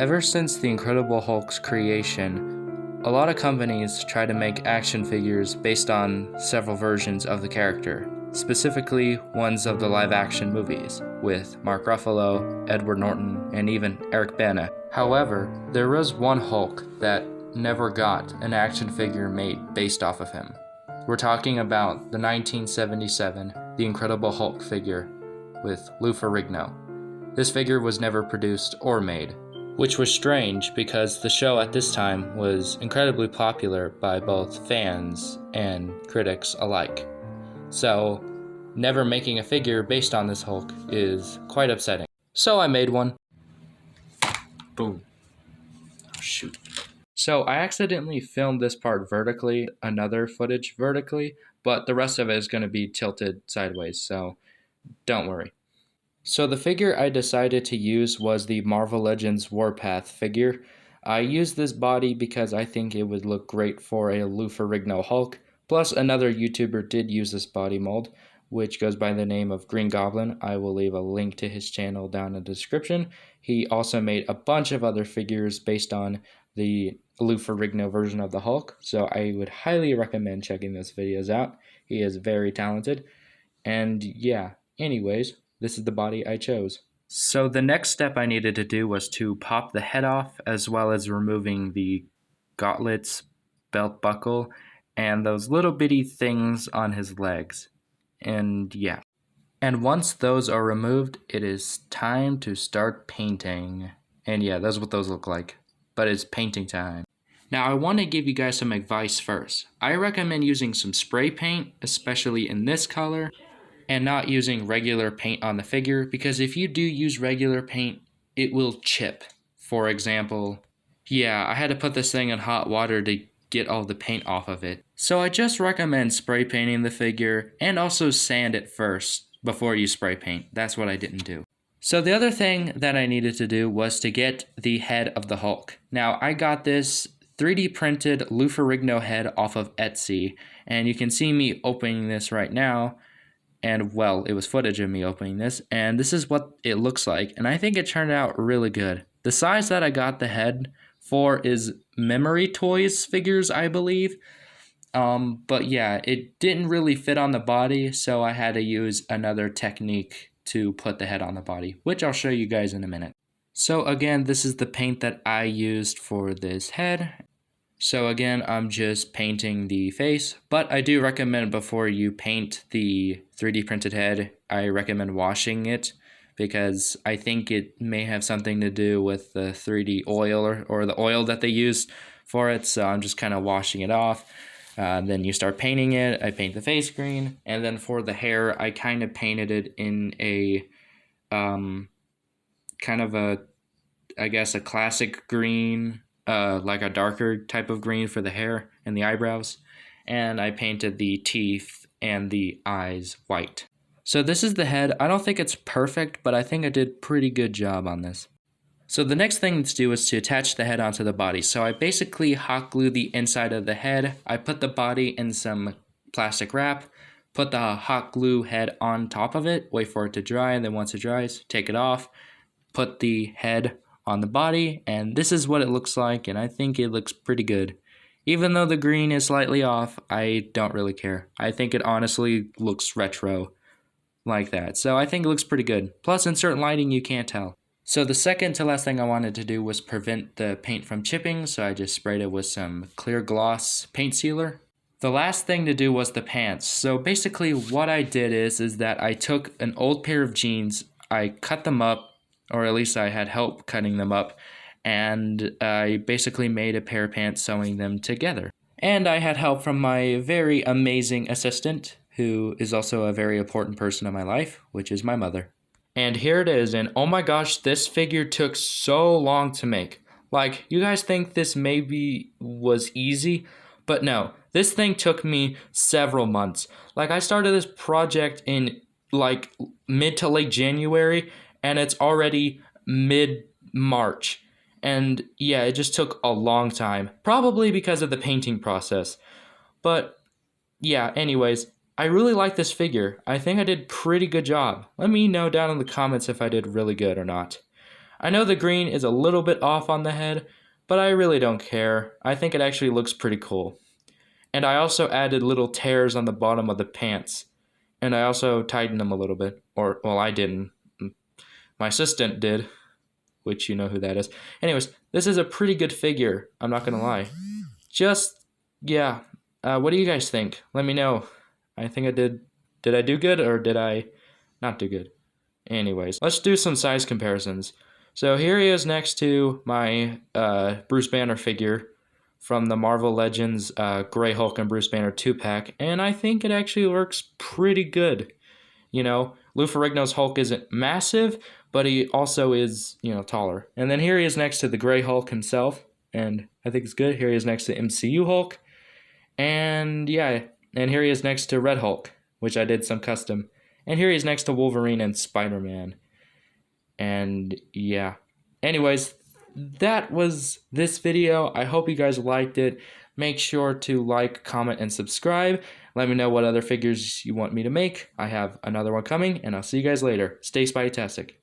Ever since the Incredible Hulk's creation, a lot of companies try to make action figures based on several versions of the character, specifically ones of the live-action movies, with Mark Ruffalo, Edward Norton, and even Eric Bana. However, there was one Hulk that never got an action figure made based off of him. We're talking about the 1977 The Incredible Hulk figure with Lou Ferrigno. This figure was never produced or made, which was strange because the show at this time was incredibly popular by both fans and critics alike. So, never making a figure based on this Hulk is quite upsetting. So I made one. Boom. Oh shoot. So I accidentally filmed this part vertically, another footage vertically, but the rest of it is going to be tilted sideways, so don't worry. So the figure I decided to use was the Marvel Legends Warpath figure. I used this body because I think it would look great for a Lou Ferrigno Hulk, plus another YouTuber did use this body mold, which goes by the name of Green Goblin. I will leave a link to his channel down in the description. He also made a bunch of other figures based on the Lou Ferrigno version of the Hulk, so I would highly recommend checking those videos out. He is very talented. And yeah, anyways, this is the body I chose. So the next step I needed to do was to pop the head off, as well as removing the gauntlets, belt buckle, and those little bitty things on his legs. And yeah. And once those are removed, it is time to start painting. And yeah, that's what those look like. But it's painting time. Now I want to give you guys some advice first. I recommend using some spray paint, especially in this color, and not using regular paint on the figure, because if you do use regular paint, it will chip. For example, yeah, I had to put this thing in hot water to get all the paint off of it. So I just recommend spray painting the figure and also sand it first before you spray paint. That's what I didn't do. So the other thing that I needed to do was to get the head of the Hulk. Now I got this 3D printed Lou Ferrigno head off of Etsy, and you can see me opening this right now. And well, it was footage of me opening this, and this is what it looks like, and I think it turned out really good. The size that I got the head for is Memory Toys figures, I believe. But yeah, it didn't really fit on the body, so I had to use another technique to put the head on the body, which I'll show you guys in a minute. So again, this is the paint that I used for this head. So again, I'm just painting the face, but I do recommend before you paint the 3D printed head, I recommend washing it, because I think it may have something to do with the 3D oil or the oil that they use for it. So I'm just kind of washing it off. Then you start painting it. I paint the face green, and then for the hair, I kind of painted it in a kind of a, I guess, a classic green, like a darker type of green for the hair and the eyebrows. And I painted the teeth and the eyes white. So this is the head. I don't think it's perfect, but I think I did a pretty good job on this. So the next thing to do is to attach the head onto the body. So I basically hot glue the inside of the head. I put the body in some plastic wrap, put the hot glue head on top of it, wait for it to dry, and then once it dries, take it off, put the head on the body, and this is what it looks like, and I think it looks pretty good. Even though the green is slightly off, I don't really care. I think it honestly looks retro like that, so I think it looks pretty good. Plus, in certain lighting, you can't tell. So the second to last thing I wanted to do was prevent the paint from chipping, so I just sprayed it with some clear gloss paint sealer. The last thing to do was the pants. So basically what I did is that I took an old pair of jeans, I cut them up, or at least I had help cutting them up, and I basically made a pair of pants sewing them together. And I had help from my very amazing assistant, who is also a very important person in my life, which is my mother. And here it is, and oh my gosh, this figure took so long to make. Like, you guys think this maybe was easy, but no, this thing took me several months. Like, I started this project in like mid to late January, and it's already mid-March. And yeah, it just took a long time, probably because of the painting process. But yeah, anyways, I really like this figure. I think I did a pretty good job. Let me know down in the comments if I did really good or not. I know the green is a little bit off on the head, but I really don't care. I think it actually looks pretty cool. And I also added little tears on the bottom of the pants. And I also tightened them a little bit. Or, well, I didn't. My assistant did, which you know who that is. Anyways, this is a pretty good figure. I'm not going to lie. Just, yeah. What do you guys think? Let me know. I think I did. Did I do good or did I not do good? Anyways, let's do some size comparisons. So here he is next to my Bruce Banner figure from the Marvel Legends Grey Hulk and Bruce Banner 2-pack, and I think it actually works pretty good. You know, Lou Ferrigno's Hulk isn't massive, but he also is, taller. And then here he is next to the Grey Hulk himself, and I think it's good. Here he is next to MCU Hulk, and yeah, and here he is next to Red Hulk, which I did some custom. And here he is next to Wolverine and Spider-Man. And yeah. Anyways, that was this video. I hope you guys liked it. Make sure to like, comment, and subscribe. Let me know what other figures you want me to make. I have another one coming, and I'll see you guys later. Stay Spidey-tastic.